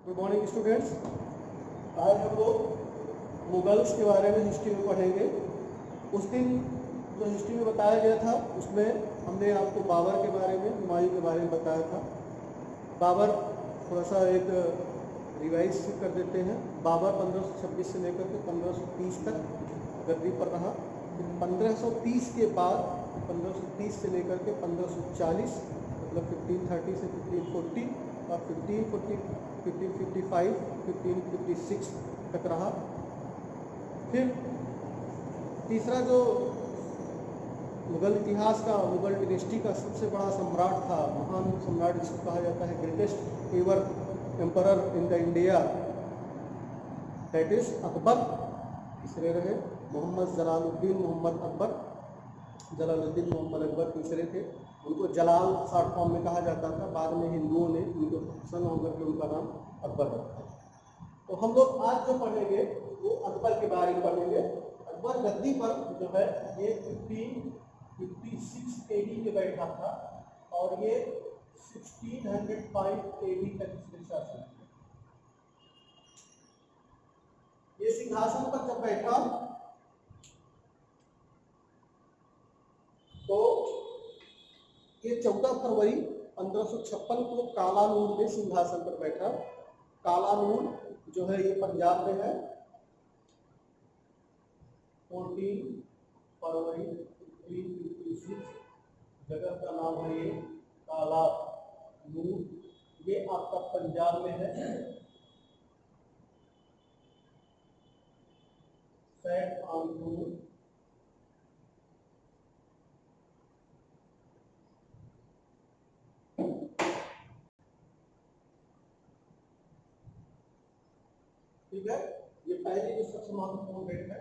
Good morning students. आज हम लोग मुगल्स के बारे में हिस्ट्री में पढ़ेंगे। उस दिन जो हिस्ट्री में बताया गया था उसमें हमने आपको बाबर के बारे में, हुमायूं के बारे में बताया था। बाबर थोड़ा सा एक रिवाइज कर देते हैं। बाबर 1526 से लेकर के 1530 तक गद्दी पर रहा। 1530 के बाद 1530 से लेकर के 1540 मतलब 1530 से 1540 और 1555 1556 तक रहा। फिर तीसरा जो मुगल इतिहास का, मुगल डिनेस्टी का सबसे बड़ा सम्राट था, महान सम्राट जिसको कहा जाता है greatest ever emperor in the India, that is Akbar. तीसरे रहे मोहम्मद जलालुद्दीन मोहम्मद अकबर। जलालुद्दीन मोहम्मद अकबर तीसरे थे। उनको जलाल शॉर्ट फॉर्म में कहा जाता था। बाद में हिंदुओं ने उनको पसंद होकर के उनका नाम अकबर रखा। तो हम लोग आज जो पढ़ेंगे वो अकबर के बारे में पढ़ेंगे। अकबर गद्दी पर जो है ये 1556 AD में बैठा था और ये 1605 AD तक इसने शासन किया। ये सिंहासन पर जब बैठा तो ये 14 फरवरी 1556 को कालानूर में सिंहासन पर बैठा। कालानूर जो है ये पंजाब में है। 14 फरवरी 1556 जगह का नाम है ये कालानूर। ये आपका पंजाब में है। सैट आनूर ठीक है। ये पहली जो सबसे महत्वपूर्ण डेट है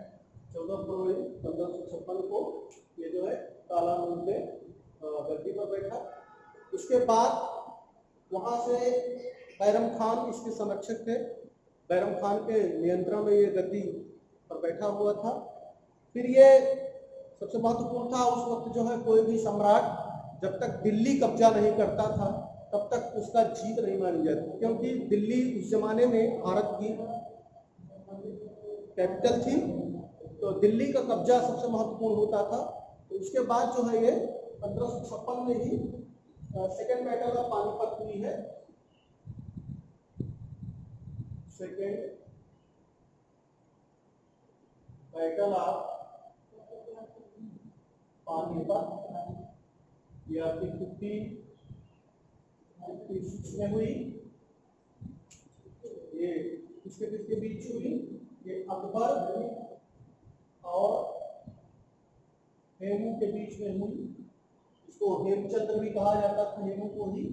14 फरवरी 1556 को ये जो है कालानूर में गद्दी पर बैठा। उसके बाद वहां से बैरम खान इसके संरक्षक थे। बैरम खान के नियंत्रण में ये गद्दी पर बैठा हुआ था। फिर ये सबसे महत्वपूर्ण था, उस वक्त जो है कोई भी सम्राट जब तक दिल्ली कब्जा नहीं करता था तब तक उसका जीत नहीं मानी जाती, क्योंकि दिल्ली उस जमाने में भारत की कैपिटल थी। तो दिल्ली का कब्जा सबसे महत्वपूर्ण होता था। तो उसके बाद जो है ये 1556 में ही सेकेंड बैटल ऑफ पानीपत हुई है। सेकेंड बैटल ऑफ पानीपत ये आपकी 1556 में हुई। ये किसके बीच हुई? ये अकबर और हेमू के बीच में हुई। इसको हेमचंद्र भी कहा जाता था। हेमू को ही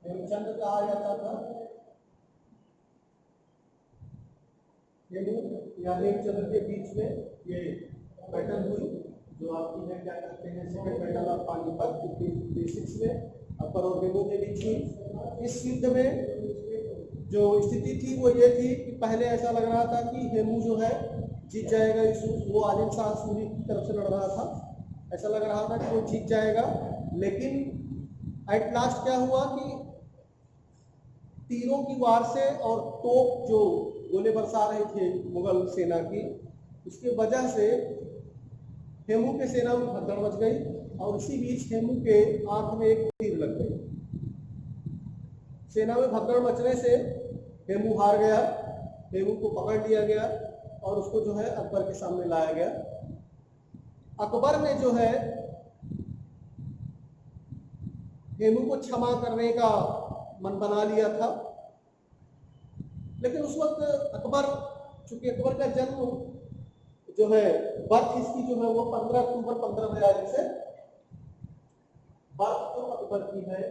हेमचंद्र कहा जाता था। हेमू या हेमचंद्र के बीच में ये बैटल हुई जो आपकी है क्या कहते हैं सेकंड बैटल ऑफ पानीपत 1556 में अकबर और हेमू के बीच हुई। इस युद्ध में जो स्थिति थी वो ये थी कि पहले ऐसा लग रहा था कि हेमू जो है जीत जाएगा। वो आदिल शाह सूरी की तरफ से लड़ रहा था। ऐसा लग रहा था कि वो जीत जाएगा, लेकिन एट लास्ट क्या हुआ कि तीरों की वार से और तोप जो गोले बरसा रहे थे मुगल सेना की, उसकी वजह से हेमू के सेना में भगदड़ मच गई और इसी बीच हेमू के आंख में एक तीर लग गई। सेना में भगदड़ मचने से हेमू हार गया। हेमू को पकड़ लिया गया और उसको जो है अकबर के सामने लाया गया। अकबर ने जो है हेमू को क्षमा करने का मन बना लिया था, लेकिन उस वक्त अकबर, चूंकि अकबर का जन्म जो है बर्थ इसकी जो है वो 15 अक्टूबर 1542 से बर्थ जो अकबर की है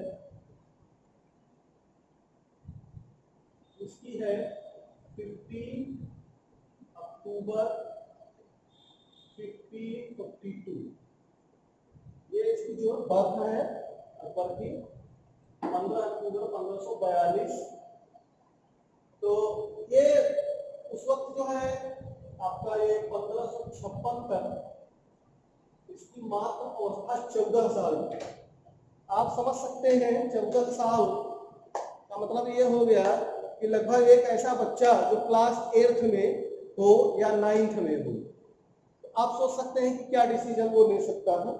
इसकी है 15 अक्टूबर 1542। ये इसकी जो बर्थ है अकबर की 15 अक्टूबर 1542। तो ये उस वक्त जो है आपका ये 1556 तक इसकी मात्र अवस्था 14 साल। आप समझ सकते हैं 14 साल का मतलब ये हो गया कि लगभग एक ऐसा बच्चा जो क्लास 8th में हो या 9th में हो, तो आप सोच सकते हैं कि क्या डिसीजन वो ले सकता है।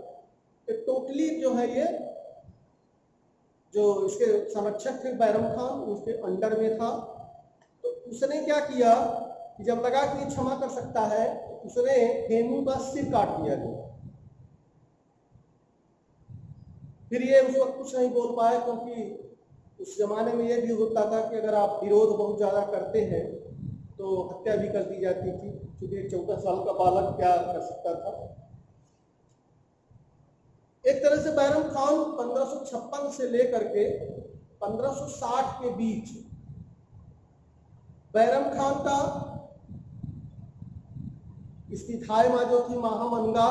तो टोटली जो है ये जो इसके संरक्षक थे बैरम खान, उसके अंडर में था। तो उसने क्या किया कि जब लगा कि ये क्षमा कर सकता है, उसने हेमू का सिर काट दिया गया। फिर ये उस वक्त कुछ नहीं बोल पाए, क्योंकि उस जमाने में ये भी होता था कि अगर आप विरोध बहुत ज्यादा करते हैं तो हत्या भी कर दी जाती थी, क्योंकि एक 14 साल का बालक क्या कर सकता था। एक तरह से बैरम खान 1556 से लेकर के 1560 के बीच बैरम खान का, इसकी थाई माँ जो थी महामंगा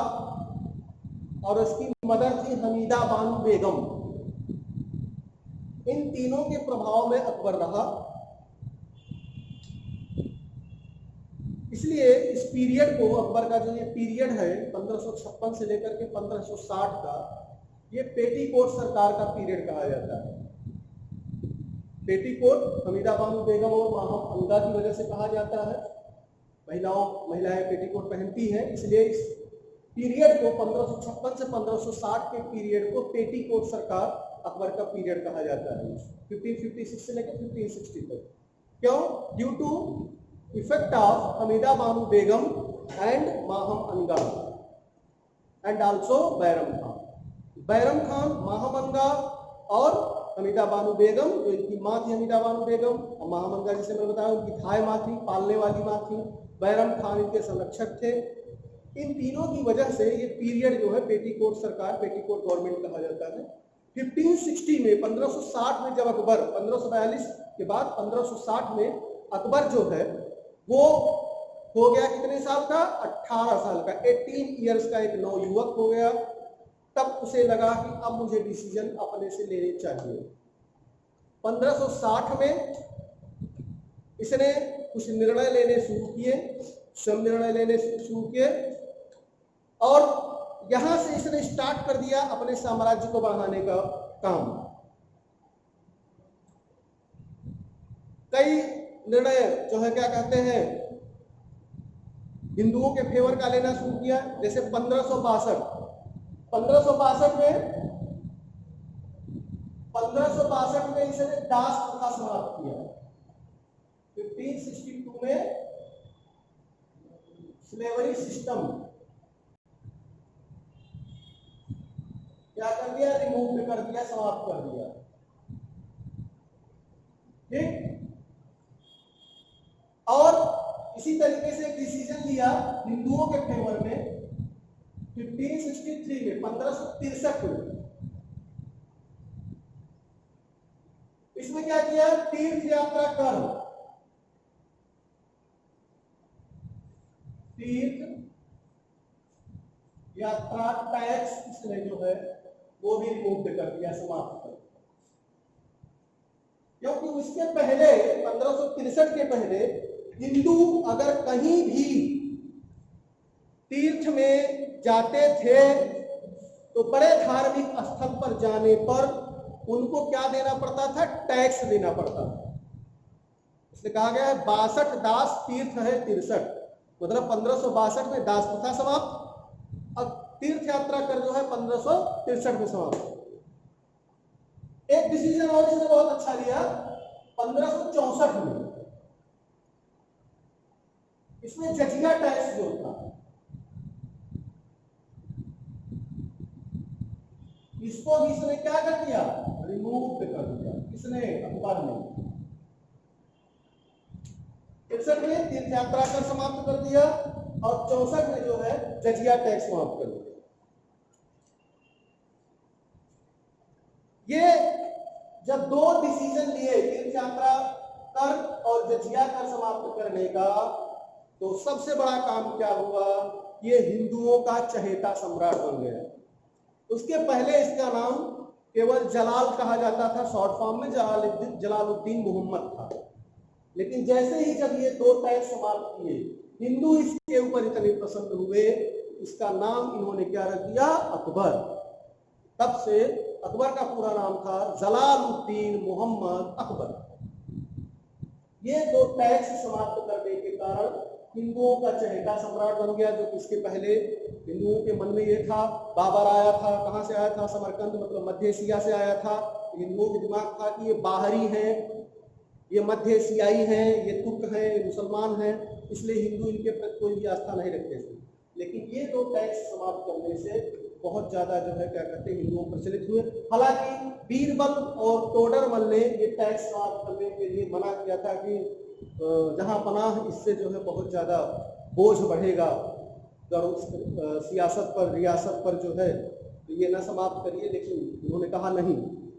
और उसकी मदर थी हमीदा बानू बेगम, इन तीनों के प्रभाव में अकबर रहा। इसलिए इस पीरियड को, अकबर का जो ये पीरियड है 1556 से लेकर के 1560 का, ये पेटीकोट सरकार का पीरियड कहा जाता है। पेटीकोट हमीदा बानू बेगम और महामंगा की वजह से कहा जाता है। महिलाएं पेटीकोट पहनती हैं, इसलिए इस पीरियड को 1556 से 1560 के पीरियड को पेटीकोट सरकार अकबर का पीरियड कहा जाता है, 1556 से लेकर 1560 तक। क्यों? Due to effect of Hamida Banu Begum and Maham Anga and also Bairam Khan. Bairam Khan, Maham Anga और हमीदा बानू बेगम, जो इनकी माँ थी हमीदा बानू बेगम, और महामंगा जिसे मैंने बताया उनकी थाई माँ थी, पालने वाली माँ थी, बैरम खान इनके संरक्षक थे। इन तीनों की वजह से ये पीरियड जो है पेटीकोट सरकार, पेटीकोट गवर्नमेंट कहा जाता है। 1560 में, 1560 में जब अकबर, 1542 के बाद 1560 में अकबर जो है वो हो गया कितने साल का? 18 साल का, 18 ईयर्स का एक नौयुवक हो गया। तब उसे लगा कि अब मुझे डिसीजन अपने से लेने चाहिए। 1560 में इसने कुछ निर्णय लेने शुरू किए, स्वयं निर्णय लेने शुरू किए, और यहां से इसने स्टार्ट कर दिया अपने साम्राज्य को बढ़ाने का काम। कई निर्णय जो है क्या कहते हैं, हिंदुओं के फेवर का लेना शुरू किया। जैसे 1562 में इसने दास प्रथा समाप्त किया। 1562 में स्लेवरी सिस्टम क्या कर दिया? रिमूव कर दिया, समाप्त कर दिया। ठीक। और इसी तरीके से एक डिसीजन लिया हिंदुओं के फेवर में 1563 में, 1563 में। इसमें क्या किया? तीर्थ यात्रा कर, तीर्थ यात्रा टैक्स इसने जो है वो भी रिमूव कर दिया, समाप्त कर दिया। क्योंकि उसके पहले 1563 के पहले हिंदू अगर कहीं भी तीर्थ में जाते थे तो बड़े धार्मिक स्थल पर जाने पर उनको क्या देना पड़ता था? टैक्स देना पड़ता था। इसलिए कहा गया है 62 दास तीर्थ है 63, मतलब 1562 में दास प्रथा समाप्त। अब तीर्थ यात्रा कर जो है 1563 में समाप्त। एक डिसीजन और इसने बहुत अच्छा लिया 1564 में। इसमें जजिया टैक्स जो था, इसको भी इसने क्या कर दिया? रिमूव कर दिया। इसने, अकबर ने 63 में तीर्थ यात्रा कर समाप्त कर दिया और 64 में जो है जजिया टैक्स समाप्त कर दिया। ये जब दो डिसीजन लिए तीर्थ यात्रा कर और जजिया कर समाप्त करने का, तो सबसे बड़ा काम क्या हुआ? ये हिंदुओं का चहेता सम्राट बन गया। उसके पहले इसका नाम केवल जलाल कहा जाता था, शॉर्ट फॉर्म में जलालुद्दीन मोहम्मद था। लेकिन जैसे ही जब ये दो टैक्स समाप्त किए, हिंदू इसके ऊपर इतने प्रसन्न हुए, इसका नाम इन्होंने क्या रख दिया? अकबर। तब से अकबर का पूरा नाम था जलालुद्दीन मोहम्मद अकबर। ये दो टैक्स समाप्त करने के कारण हिंदुओं का चहेता सम्राट बन गया, जो इसके पहले हिंदुओं के मन में ये था। बाबर आया था, कहाँ से आया था? समरकंद मतलब मध्य एशिया से आया था। हिंदुओं के दिमाग था कि ये बाहरी हैं, ये मध्य एशियाई हैं, ये तुर्क हैं, ये मुसलमान हैं, इसलिए हिंदू इनके प्रति कोई भी आस्था नहीं रखते थे। लेकिन ये दो टैक्स समाप्त करने से बहुत ज्यादा जो है क्या कहते हैं हिंदुओं प्रचलित हुए। हालांकि बीरबल और टोडरमल ने ये टैक्स समाप्त करने के लिए मना किया था कि जहां पनाह इससे जो है बहुत ज्यादा बोझ बढ़ेगा सियासत पर, रियासत पर जो है, तो ये ना समाप्त करिए। लेकिन उन्होंने कहा नहीं,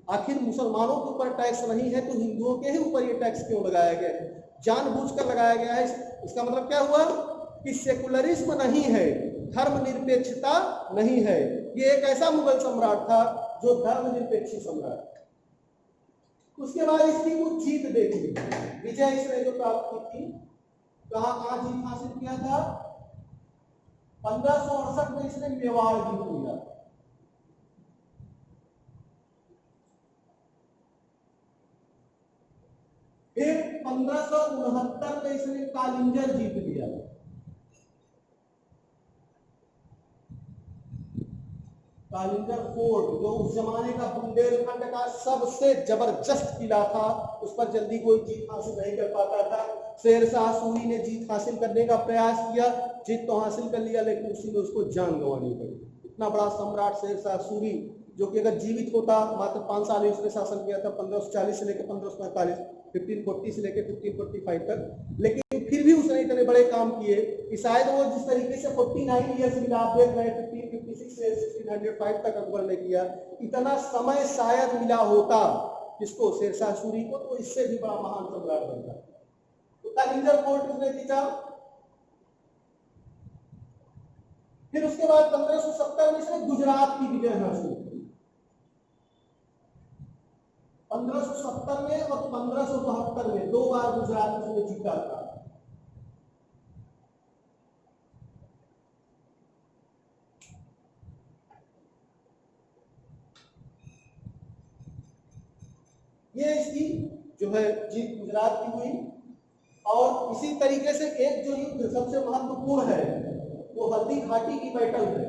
आखिर मुसलमानों के ऊपर टैक्स नहीं है तो हिंदुओं के ही ऊपर ये टैक्स क्यों लगाया गया है? जानबूझकर लगाया गया है। इसका मतलब क्या हुआ कि सेकुलरिज्म नहीं है, धर्मनिरपेक्षता नहीं है। ये एक ऐसा मुगल सम्राट था जो धर्मनिरपेक्षी सम्राट। उसके बाद इसकी कुछ जीत देख ली, विजय इसने जो प्राप्त की थी, कहाँ जीत हासिल किया था? 1568 में इसने मेवाड़ जीत लिया। फिर 1569 में इसने कालिंजर जीत लिया। कालिंजर फोर्ट जो उस जमाने का बुंदेलखंड का सबसे जबरदस्त किला था, उस पर जल्दी कोई जीत हासिल नहीं कर पाता था। शेरशाह सूरी ने जीत हासिल करने का प्रयास किया, जीत तो हासिल कर लिया, लेकिन उसी में उसको जान गंवानी पड़ी। इतना बड़ा सम्राट शेरशाह सूरी, जो कि अगर जीवित होता, मात्र 5 साल ही उसने शासन किया था, 1540 से लेकर 1545, 1540 से लेकर 1545 तक। लेकिन फिर भी उसने इतने बड़े काम किए कि शायद वो जिस तरीके से 49 ईयर्स मिला, आप देख रहे हैं 1556 से 1605 तक अकबर ने किया, इतना समय शायद मिला होता किसको? शेरशाह सूरी को, तो इससे भी बड़ा महान सम्राट बनता। तो कालिंजर फोर्ट उसने जीता। फिर उसके बाद 1570 में इसने गुजरात की विजय हासिल की। 1570 में और 1572 में 2 बार गुजरात उसने जीता था। ये इसकी जो है जीत गुजरात की हुई। और इसी तरीके से एक जो युद्ध सबसे महत्वपूर्ण है वो हल्दी घाटी की बैटल है।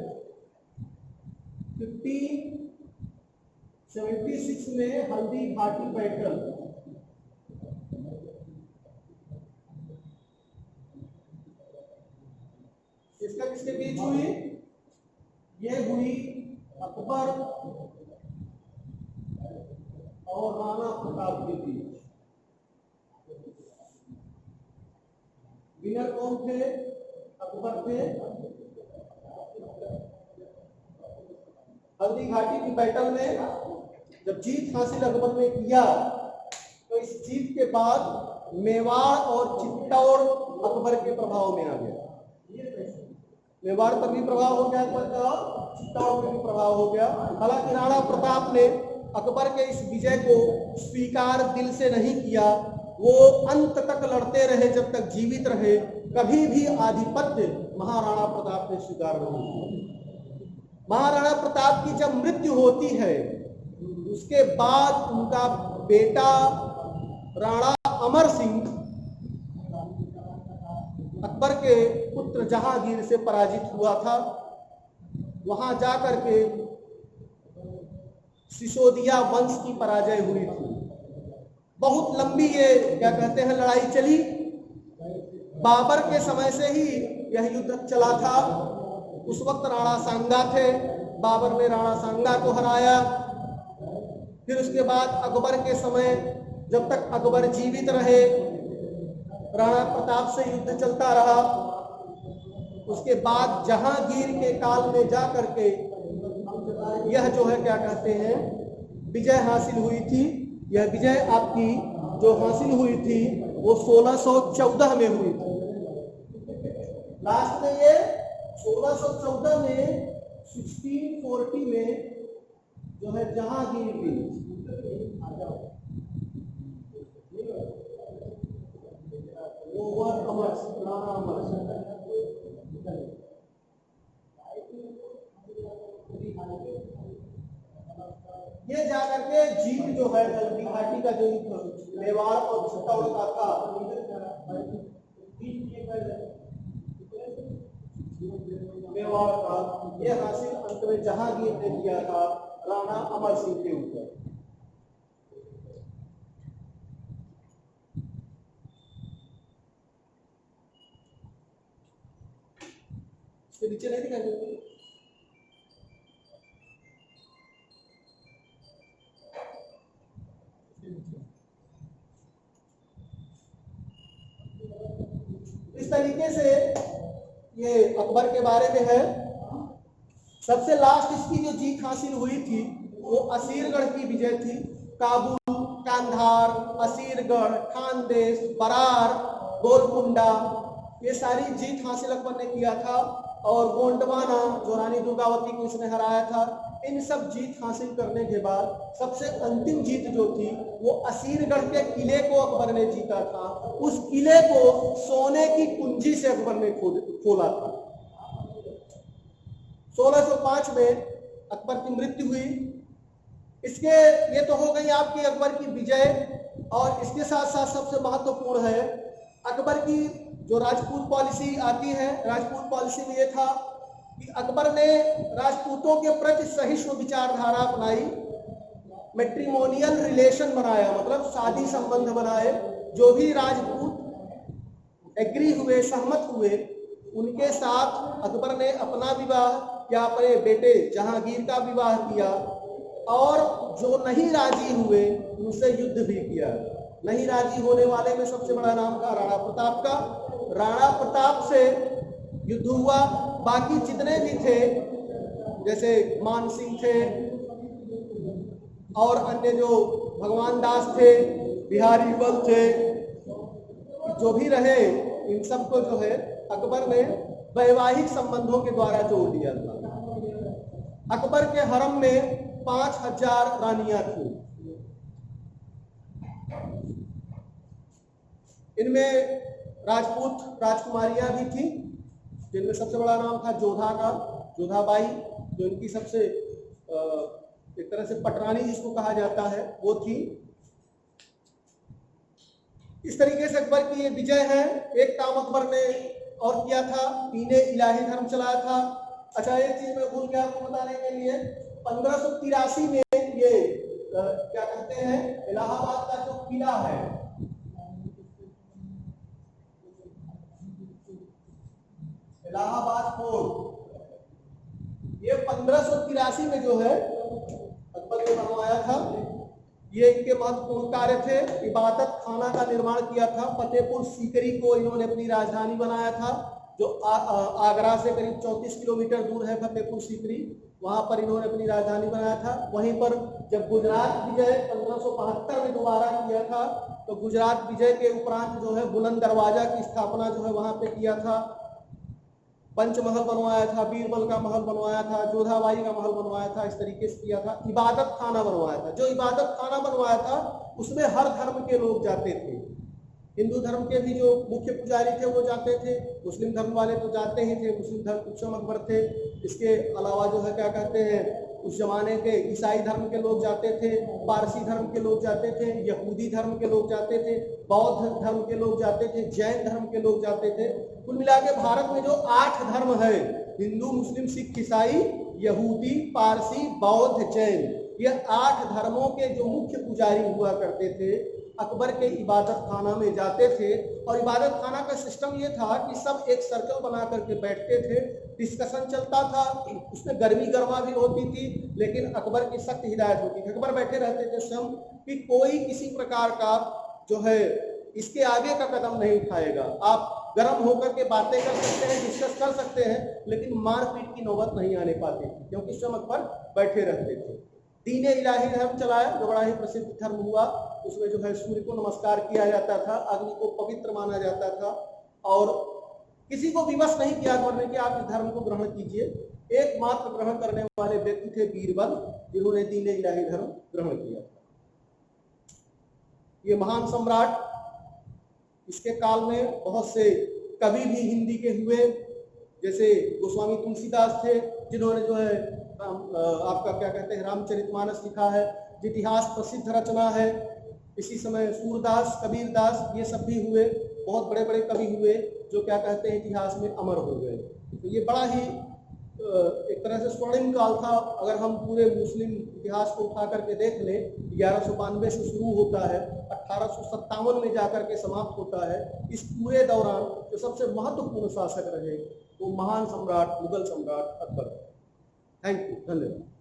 1576 में हल्दी घाटी बैटल, इसका किसके बीच हुई? ये हुई अकबर और राणा प्रताप के बीच। विनर कौन थे? अकबर थे। हल्दी घाटी की बैटल में जब जीत हासिल अकबर ने किया, तो इस जीत के बाद मेवाड़ और चित्तौड़ अकबर के प्रभाव में आ गया। मेवाड़ पर भी प्रभाव हो गया अकबर का, चित्तौड़ पर भी प्रभाव हो गया। हालांकि राणा प्रताप ने अकबर के इस विजय को स्वीकार दिल से नहीं किया। वो अंत तक लड़ते रहे, जब तक जीवित रहे। कभी भी आधिपत्य महाराणा प्रताप ने स्वीकार नहीं किया। महाराणा प्रताप की जब मृत्यु होती है, उसके बाद उनका बेटा राणा अमर सिंह अकबर के पुत्र जहांगीर से पराजित हुआ था। वहां जाकर के सिसोदिया वंश की पराजय हुई थी। बहुत लंबी ये क्या कहते हैं लड़ाई चली। बाबर के समय से ही यह युद्ध चला था। उस वक्त राणा सांगा थे, बाबर ने राणा सांगा को हराया। फिर उसके बाद अकबर के समय, जब तक अकबर जीवित रहे, राणा प्रताप से युद्ध चलता रहा। उसके बाद जहांगीर के काल में जा करके यह जो है क्या कहते हैं विजय हासिल हुई थी। यह विजय आपकी जो हासिल हुई थी वो 1614 में हुई थी। लास्ट में ये 1614 में 1640 में जो है जहांगीर की ये जाकर के जीत जो है हल्दी घाटी का जो युद्ध मेवाड़ और चित्तौड़ का था। मेवाड़ का यह हासिल अंत में जहांगीर ने किया था राणा अमर सिंह के ऊपर। इसके नीचे नहीं दिखाई देती। इस तरीके से ये अकबर के बारे में है। सबसे लास्ट इसकी जो जीत हासिल हुई थी वो असीरगढ़ की विजय थी। काबुल, कांधार, असीरगढ़, खानदेश, बरार, गोलकुंडा, ये सारी जीत हासिल अकबर ने किया था। और गोंडवाना जो रानी दुर्गावती को इसने हराया था। इन सब जीत हासिल करने के बाद सबसे अंतिम जीत जो थी वो असीरगढ़ के किले को अकबर ने जीता था। उस किले को सोने की कुंजी से अकबर ने खोला था। 1605 में अकबर की मृत्यु हुई। इसके ये तो हो गई आपकी अकबर की विजय। और इसके साथ साथ सबसे महत्वपूर्ण है अकबर की जो राजपूत पॉलिसी आती है। राजपूत पॉलिसी में ये था कि अकबर ने राजपूतों के प्रति सहिष्णु विचारधारा अपनाई। मैट्रिमोनियल रिलेशन बनाया, मतलब शादी संबंध बनाए। जो भी राजपूत एग्री हुए, सहमत हुए, उनके साथ अकबर ने अपना विवाह या अपने बेटे जहांगीर का विवाह किया। और जो नहीं राजी हुए उनसे युद्ध भी किया। नहीं राजी होने वाले में सबसे बड़ा नाम था राणा प्रताप का। राणा प्रताप से युद्ध हुआ। बाकी जितने भी थे जैसे मान सिंह थे और अन्य जो भगवान दास थे, बिहारी बल थे, जो भी रहे, इन सबको जो है अकबर ने वैवाहिक संबंधों के द्वारा जोड़ दिया था। अकबर के हरम में 5000 रानियां थी। इनमें राजपूत राजकुमारियां भी थी, जिनमें सबसे बड़ा नाम था जोधा का, जोधाबाई, जो इनकी सबसे एक तरह से पटरानी जिसको कहा जाता है वो थी। इस तरीके से अकबर की ये विजय है। एक काम अकबर ने और किया था, दीने इलाही धर्म चलाया था। अच्छा, एक चीज मैं भूल गया आपको बताने के लिए, 1583 में ये क्या कहते हैं, इलाहाबाद का जो किला है, इलाहाबाद फोर्ट, ये 1583 में जो है अकबर ने बनवाया था। ये इनके महत्वपूर्ण कार्य थे। इबादत खाना का निर्माण किया था। फतेहपुर सीकरी को इन्होंने अपनी राजधानी बनाया था, जो आगरा से करीब 34 किलोमीटर दूर है फतेहपुर सीकरी। वहां पर इन्होंने अपनी राजधानी बनाया था। वहीं पर जब गुजरात विजय 1572 में दोबारा किया था, तो गुजरात विजय के उपरांत जो है बुलंद दरवाजा की स्थापना जो है वहां पे किया था। पंचमहल बनवाया था, बीरबल का महल बनवाया था, जोधाबाई का महल बनवाया था। इस तरीके से किया था। इबादत खाना बनवाया था। जो इबादत खाना बनवाया था उसमें हर धर्म के लोग जाते थे। हिंदू धर्म के भी जो मुख्य पुजारी थे वो जाते थे, मुस्लिम धर्म वाले तो जाते ही थे, मुस्लिम धर्म उच्चम अकबर थे। इसके अलावा जो है क्या कहते हैं, उस जमाने के ईसाई धर्म के लोग जाते थे, पारसी धर्म के लोग जाते थे, यहूदी धर्म के लोग जाते थे, बौद्ध धर्म के लोग जाते थे, जैन धर्म के लोग जाते थे। कुल मिला के भारत में जो 8 धर्म है, हिंदू, मुस्लिम, सिख, ईसाई, यहूदी, पारसी, बौद्ध, जैन, ये 8 धर्मों के जो मुख्य पुजारी हुआ करते थे अकबर के इबादत खाना में जाते थे। और इबादत खाना का सिस्टम ये था कि सब एक सर्कल बना करके बैठते थे, डिस्कशन चलता था। उसमें गर्मी गर्मा भी होती थी, लेकिन अकबर की सख्त हिदायत होती थी। अकबर बैठे रहते थे स्वयं कि कोई किसी प्रकार का जो है इसके आगे का कदम नहीं उठाएगा। आप गर्म होकर के बातें कर सकते हैं, डिस्कस कर सकते हैं, लेकिन मारपीट की नौबत नहीं आने पाती थी, क्योंकि स्वयं अकबर बैठे रहते थे। दीने इलाही धर्म चलाया, जो बड़ा ही प्रसिद्ध धर्म हुआ। उसमें जो है सूर्य को नमस्कार किया जाता था, अग्नि को पवित्र माना जाता था, और किसी को विवश नहीं किया अकबर ने कि आप इस धर्म को ग्रहण कीजिए। एकमात्र ग्रहण करने वाले व्यक्ति थे बीरबल, जिन्होंने दीने इलाही धर्म ग्रहण किया। ये महान सम्राट, इसके काल में बहुत से कवि भी हिंदी के हुए, जैसे गोस्वामी तुलसीदास थे, जिन्होंने जो है आपका क्या कहते हैं रामचरितमानस लिखा है। इतिहास प्रसिद्ध रचना है। इसी समय सूरदास, कबीरदास, ये सब भी हुए, बहुत बड़े बड़े कवि हुए जो क्या कहते हैं इतिहास में अमर हो गए। तो ये बड़ा ही एक तरह से स्वर्णिम काल था। अगर हम पूरे मुस्लिम इतिहास को उठा करके देख लें, 1192 से शुरू होता है, 1857 में जाकर के समाप्त होता है। इस पूरे दौरान जो सबसे महत्वपूर्ण शासक रहे वो महान सम्राट, मुगल सम्राट अकबर। थैंक यू, धन्यवाद।